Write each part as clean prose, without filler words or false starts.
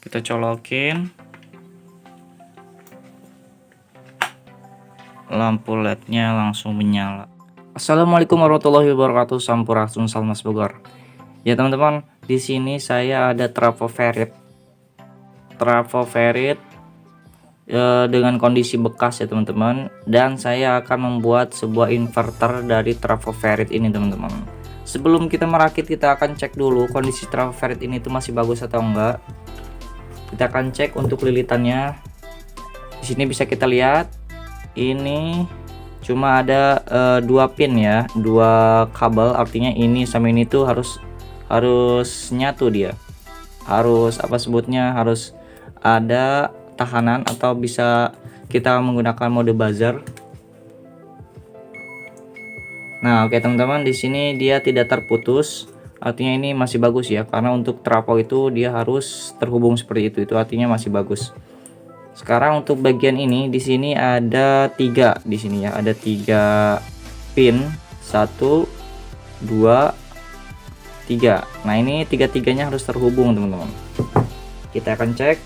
Kita colokin. Lampu LED-nya langsung menyala. Assalamualaikum warahmatullahi wabarakatuh. Sampurasun Salmas Bogor. Ya teman-teman, di sini saya ada trafo ferit. Dengan kondisi bekas ya teman-teman, dan saya akan membuat sebuah inverter dari trafo ferit ini teman-teman. Sebelum kita merakit, kita akan cek dulu kondisi trafo ferit ini itu masih bagus atau enggak. Kita akan cek untuk lilitannya. Di sini bisa kita lihat ini cuma ada 2 pin ya, 2 kabel, artinya ini sama ini tuh harus nyatu, dia harus harus ada tahanan, atau bisa kita menggunakan mode buzzer. Nah, oke teman-teman, di sini dia tidak terputus, artinya ini masih bagus ya, karena untuk trafo itu dia harus terhubung seperti itu artinya masih bagus. Sekarang untuk bagian ini, di sini ada 3 di sini ya, ada 3 pin, 1 2 3. Nah, ini tiga-tiganya harus terhubung teman-teman. Kita akan cek.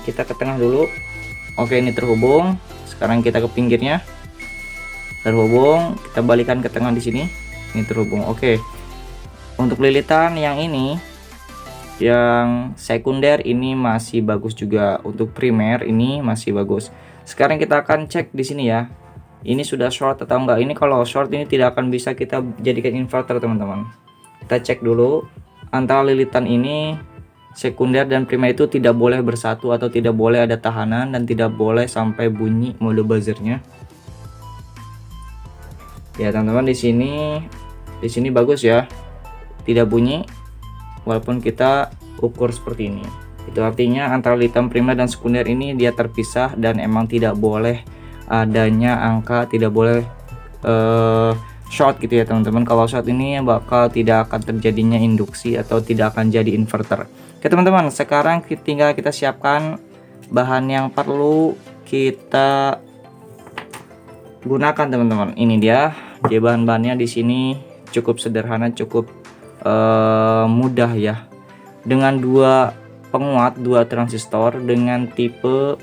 Kita ke tengah dulu. Oke, ini terhubung. Sekarang kita ke pinggirnya. Terhubung. Kita balikan ke tengah di sini. Ini terhubung. Oke. Untuk lilitan yang ini, yang sekunder ini masih bagus juga. Untuk primer ini masih bagus. Sekarang kita akan cek di sini ya. Ini sudah short atau enggak? Ini kalau short ini tidak akan bisa kita jadikan inverter teman-teman. Kita cek dulu antara lilitan ini, sekunder dan primer itu tidak boleh bersatu atau tidak boleh ada tahanan, dan tidak boleh sampai bunyi mode buzzernya. Ya teman-teman, di sini bagus ya, tidak bunyi walaupun kita ukur seperti ini. Itu artinya antara lilitan primer dan sekunder ini dia terpisah, dan emang tidak boleh adanya angka, tidak boleh short gitu ya teman-teman. Kalau short ini bakal tidak akan terjadinya induksi atau tidak akan jadi inverter. Oke teman-teman, sekarang tinggal kita siapkan bahan yang perlu kita gunakan teman-teman. Ini dia bahan-bahannya di sini cukup sederhana, cukup mudah ya. Dengan 2 penguat, 2 transistor dengan tipe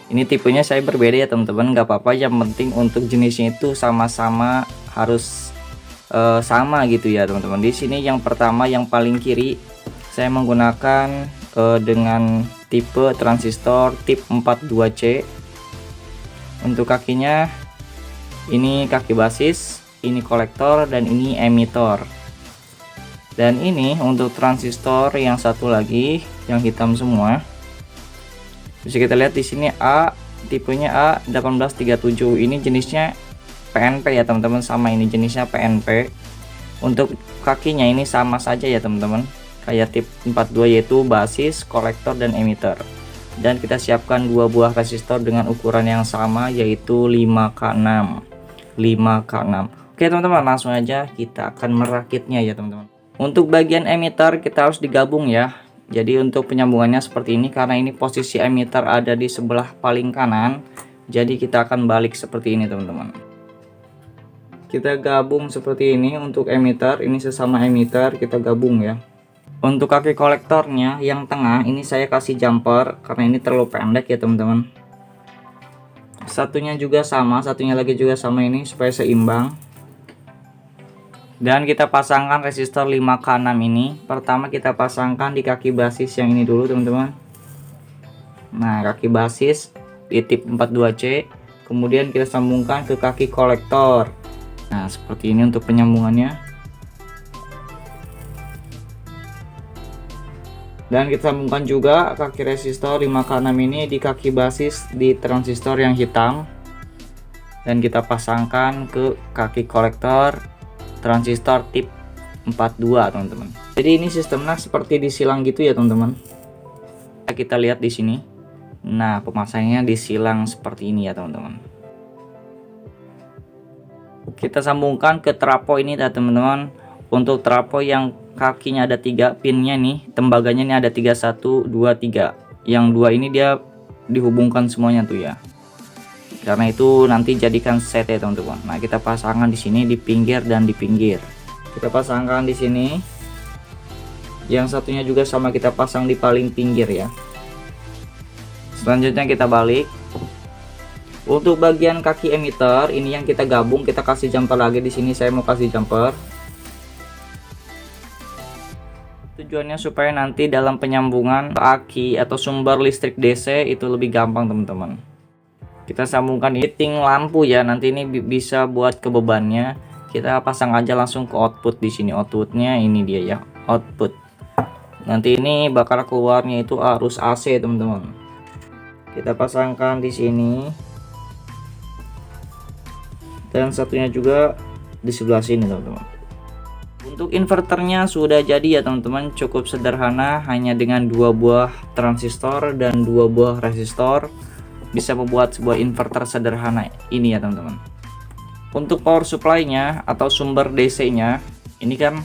ini, tipenya saya berbeda ya teman-teman, nggak apa-apa, yang penting untuk jenisnya itu sama-sama harus sama gitu ya teman-teman. Di sini yang pertama, yang paling kiri, saya menggunakan dengan tipe transistor tip 42C. Untuk kakinya ini kaki basis, ini kolektor, dan ini emitor. Dan ini untuk transistor yang satu lagi yang hitam semua. Bisa kita lihat di sini tipenya A1837. Ini jenisnya PNP ya teman-teman, sama ini jenisnya PNP. Untuk kakinya ini sama saja ya teman-teman, kayak tip 42, yaitu basis, kolektor, dan emitter. Dan kita siapkan 2 buah resistor dengan ukuran yang sama, yaitu 5K6. Oke teman-teman, langsung aja kita akan merakitnya ya teman-teman. Untuk bagian emitter kita harus digabung ya. Jadi untuk penyambungannya seperti ini, karena ini posisi emitter ada di sebelah paling kanan, jadi kita akan balik seperti ini teman-teman. Kita gabung seperti ini untuk emitter, ini sesama emitter kita gabung ya. Untuk kaki kolektornya yang tengah ini saya kasih jumper karena ini terlalu pendek ya teman-teman. Satunya juga sama, satunya lagi juga sama, ini supaya seimbang. Dan kita pasangkan resistor 5K6 ini. Pertama kita pasangkan di kaki basis yang ini dulu teman-teman. Nah, kaki basis di tip 42C. Kemudian kita sambungkan ke kaki kolektor. Nah, seperti ini untuk penyambungannya. Dan kita sambungkan juga kaki resistor 5K6 ini di kaki basis di transistor yang hitam. Dan kita pasangkan ke kaki kolektor transistor tip 42 teman-teman. Jadi ini sistemnya seperti disilang gitu ya teman-teman. Kita lihat di sini. Nah, pemasangannya disilang seperti ini ya teman-teman. Kita sambungkan ke trafo ini ya teman-teman. Untuk trafo yang kakinya ada 3 pinnya nih, tembaganya ini ada 3, 1 2 3. Yang 2 ini dia dihubungkan semuanya tuh ya. Karena itu nanti jadikan set ya teman-teman. Nah, kita pasangkan di sini, di pinggir dan di pinggir. Kita pasangkan di sini. Yang satunya juga sama, kita pasang di paling pinggir ya. Selanjutnya kita balik. Untuk bagian kaki emitter ini yang kita gabung, kita kasih jumper lagi. Di sini saya mau kasih jumper. Tujuannya supaya nanti dalam penyambungan aki atau sumber listrik DC itu lebih gampang teman-teman. Kita sambungkan fitting lampu ya, nanti ini bisa buat ke bebannya. Kita pasang aja langsung ke output di sini. Outputnya ini dia ya, output. Nanti ini bakal keluarnya itu arus AC teman-teman. Kita pasangkan di sini. Dan satunya juga di sebelah sini teman-teman. Untuk inverternya sudah jadi ya teman-teman, cukup sederhana, hanya dengan 2 buah transistor dan 2 buah resistor bisa membuat sebuah inverter sederhana ini ya teman-teman. Untuk power supply-nya atau sumber DC-nya ini kan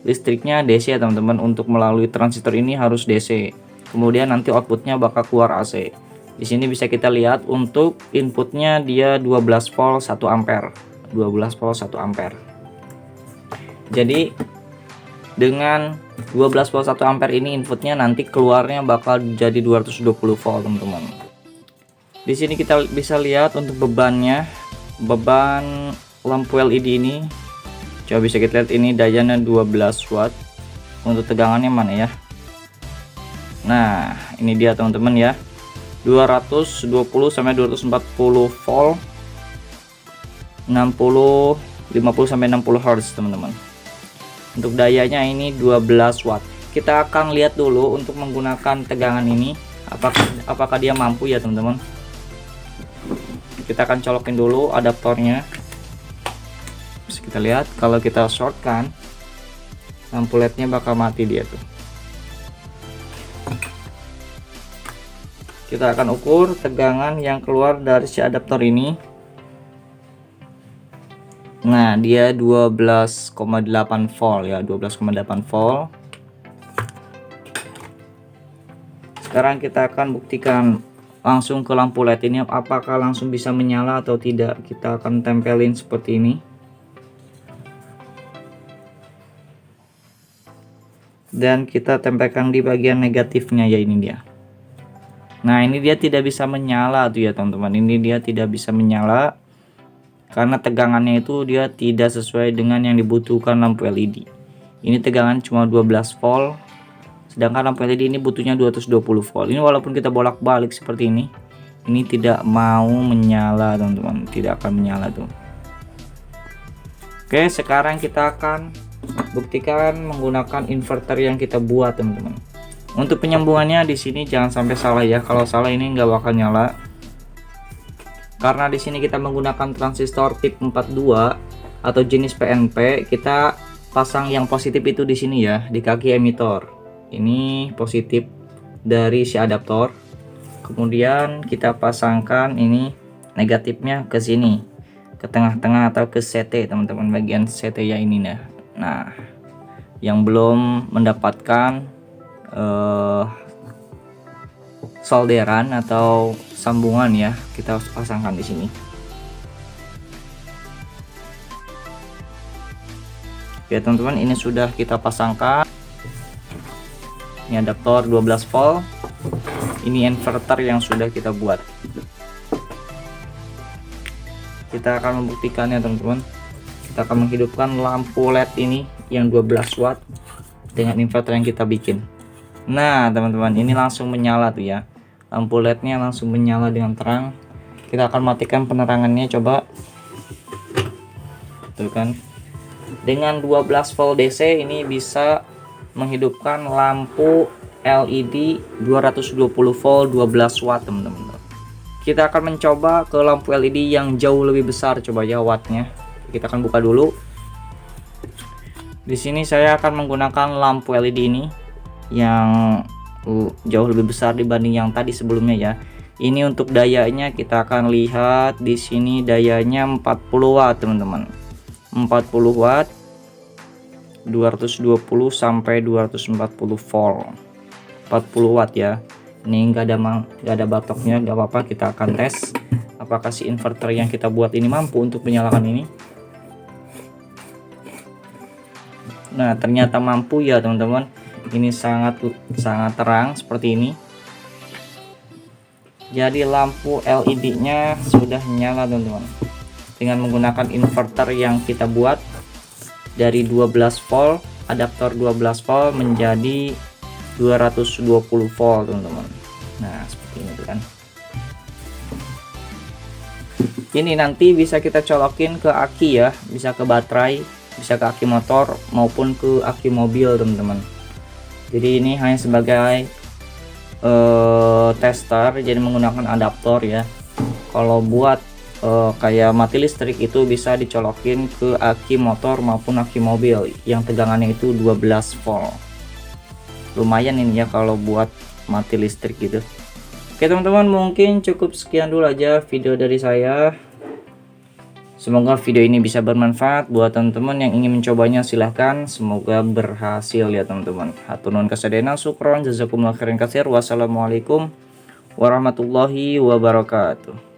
listriknya DC ya teman-teman. Untuk melalui transistor ini harus DC. Kemudian nanti outputnya bakal keluar AC. Di sini bisa kita lihat untuk inputnya dia 12 volt 1 ampere. 12 volt 1 ampere. Jadi dengan 12 volt 1 ampere ini inputnya nanti keluarnya bakal jadi 220 volt teman-teman. Di sini kita bisa lihat untuk bebannya, beban lampu LED ini. Coba bisa kita lihat ini dayanya 12 watt. Untuk tegangannya mana ya? Nah, ini dia teman-teman ya. 220 sampai 240 volt. 50 sampai 60 Hz teman-teman. Untuk dayanya ini 12 watt. Kita akan lihat dulu untuk menggunakan tegangan ini apakah dia mampu ya teman-teman. Kita akan colokin dulu adaptornya. Bisa kita lihat kalau kita shortkan lampu LED-nya bakal mati dia tuh. Kita akan ukur tegangan yang keluar dari si adaptor ini. Nah, dia 12,8 volt ya, 12,8 volt. Sekarang kita akan buktikan langsung ke lampu LED ini apakah langsung bisa menyala atau tidak. Kita akan tempelin seperti ini. Dan kita tempelkan di bagian negatifnya ya, ini dia. Nah, ini dia tidak bisa menyala tuh ya teman-teman. Ini dia tidak bisa menyala karena tegangannya itu dia tidak sesuai dengan yang dibutuhkan lampu LED. Ini tegangan cuma 12 volt, sedangkan lampu LED ini butuhnya 220 volt. Ini walaupun kita bolak-balik seperti ini tidak mau menyala teman-teman, tidak akan menyala tuh. Oke, sekarang kita akan buktikan menggunakan inverter yang kita buat teman-teman. Untuk penyambungannya di sini jangan sampai salah ya, kalau salah ini nggak bakal nyala. Karena di sini kita menggunakan transistor tip 42 atau jenis PNP, kita pasang yang positif itu di sini ya, di kaki emitor. Ini positif dari si adaptor. Kemudian kita pasangkan ini negatifnya ke sini, ke tengah-tengah atau ke CT teman-teman, bagian CT ya ini nah. Nah, yang belum mendapatkan solderan atau sambungan ya, kita harus pasangkan di sini. Oke teman-teman, ini sudah kita pasangkan. Ini adaptor 12 volt. Ini inverter yang sudah kita buat. Kita akan membuktikannya teman-teman. Kita akan menghidupkan lampu LED ini yang 12 watt dengan inverter yang kita bikin. Nah teman-teman, ini langsung menyala tuh ya. Lampu LED-nya langsung menyala dengan terang. Kita akan matikan penerangannya, coba. Tuh kan. Dengan 12 volt DC ini bisa menghidupkan lampu LED 220 volt 12 watt teman-teman. Kita akan mencoba ke lampu LED yang jauh lebih besar, coba ya wattnya. Kita akan buka dulu. Di sini saya akan menggunakan lampu LED ini yang jauh lebih besar dibanding yang tadi sebelumnya ya. Ini untuk dayanya kita akan lihat di sini dayanya 40 watt teman-teman. 40 watt 220 sampai 240 volt. 40 watt ya. Ini nggak ada batoknya, nggak apa-apa, kita akan tes apakah si inverter yang kita buat ini mampu untuk menyalakan ini. Nah, ternyata mampu ya teman-teman. Ini sangat terang seperti ini. Jadi lampu LED-nya sudah nyala teman-teman. Dengan menggunakan inverter yang kita buat dari 12 volt, adaptor 12 volt menjadi 220 volt teman-teman. Nah, seperti ini tuh kan. Ini nanti bisa kita colokin ke aki ya, bisa ke baterai, bisa ke aki motor maupun ke aki mobil teman-teman. Jadi ini hanya sebagai tester, jadi menggunakan adaptor ya. Kalau buat kayak mati listrik itu bisa dicolokin ke aki motor maupun aki mobil yang tegangannya itu 12 volt. Lumayan ini ya kalau buat mati listrik gitu. Oke teman-teman, mungkin cukup sekian dulu aja video dari saya. Semoga video ini bisa bermanfaat buat teman-teman yang ingin mencobanya. Silahkan, semoga berhasil ya teman-teman. Hatur nuhun kasadayana, syukron, jazakumullah khairan katsir. Wassalamualaikum warahmatullahi wabarakatuh.